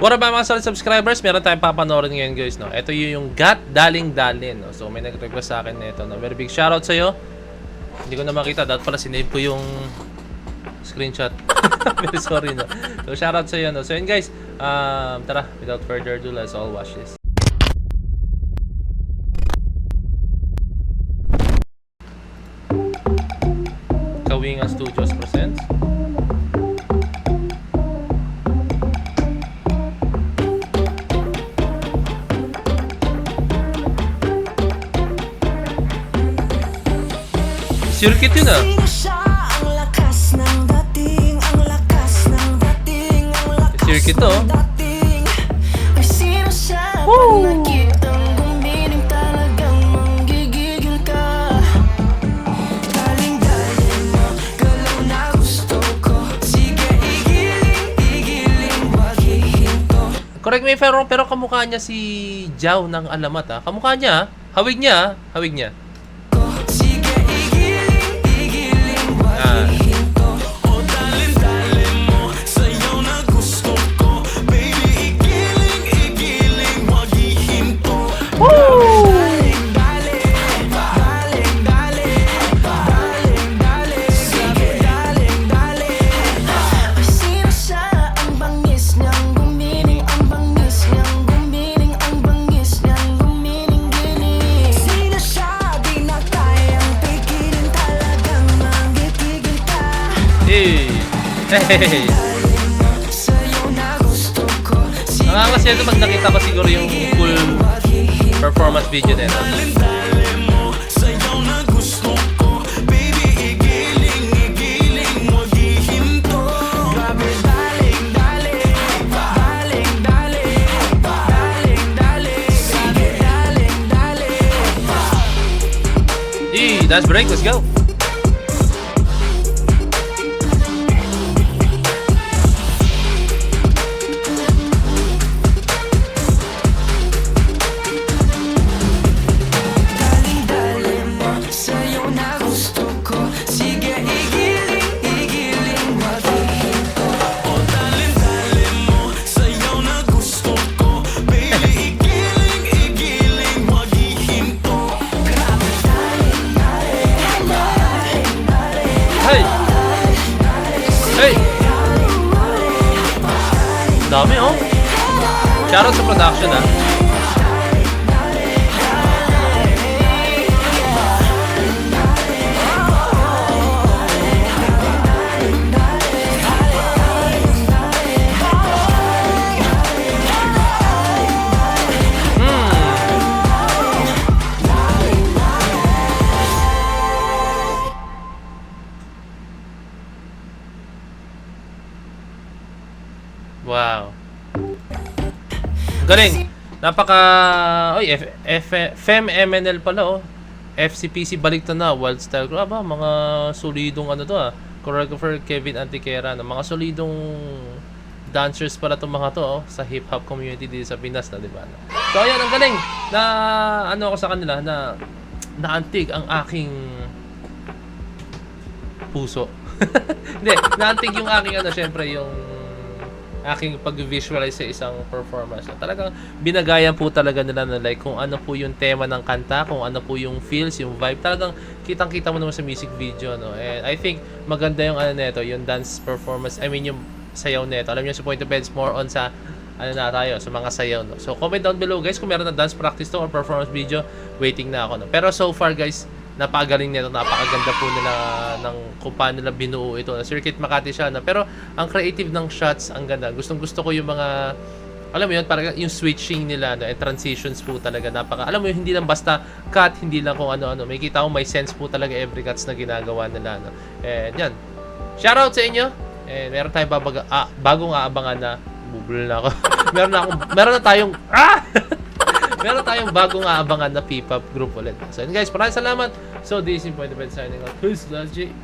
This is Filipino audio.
What about mga solid subscribers? Meron tayong papanoorin ngayon guys, no? Ito yung Gat Daling Dalin, no? So may nag-request sa akin nito, no? Very big shoutout sa'yo. Hindi ko na makita, dapat pala sinave ko yung screenshot. Very sorry, no? So shoutout sa'yo, no? So yun guys, tara, without further ado, let's all watch this. Kawingan Studios presents. Circuit yun ah. Circuit to. Woo! Correct me if I'm wrong, pero kamukha niya si Jao ng Alamat ah. Kamukha niya, hawig niya, hawig niya. Hey! Nakakasya ito pag nakita ko siguro yung full performance video nito. Hey, that's break, let's go! Hey! Dami oh! Shoutout sa production ah! Wow. Galing. Napaka oy, FEMMNL pala oh. FCPC baliktad na, Wild Style Crew. Aba, mga solidong ano to ah. Choreographer Kevin Antiquera, na mga solidong dancers pala tong mga to oh, sa hip hop community dito sa Pinas na, di ba? So ayun, ang galing. Na ano ako sa kanila na naantig ang aking puso. Hindi, naantig yung aking ano, syempre yung aking pag-visualize sa isang performance. Talagang binagayan po talaga nila na like kung ano po yung tema ng kanta, kung ano po yung feels, yung vibe. Talagang kitang-kita mo naman sa music video, no? And I think maganda yung ano nito, yung dance performance. I mean yung sayaw nito. Alam niyo, sa Point of Beds more on sa ano na tayo, sa mga sayaw, no? So comment down below guys kung meron na dance practice to or performance video. Waiting na ako, no? Pero so far guys, napakagaling nito, napakaganda po nila ng kung paano nila binuo ito. Circuit Makati siya, no? Pero ang creative ng shots, ang ganda. Gustong-gusto ko yung mga, alam mo yun, parang yung switching nila, no? And transitions po talaga, napaka, alam mo yun, hindi lang basta cut, hindi lang kung ano-ano. May kita ko, may sense po talaga every cuts na ginagawa nila, no? And yan. Shoutout sa inyo. And meron tayong bagong aabangan na, bubul na ako. meron na tayong, meron tayong bagong aabangan na P-pop group ulit. So, and guys, maraming salamat. So, this is Point of Bed signing out. Peace, Last J.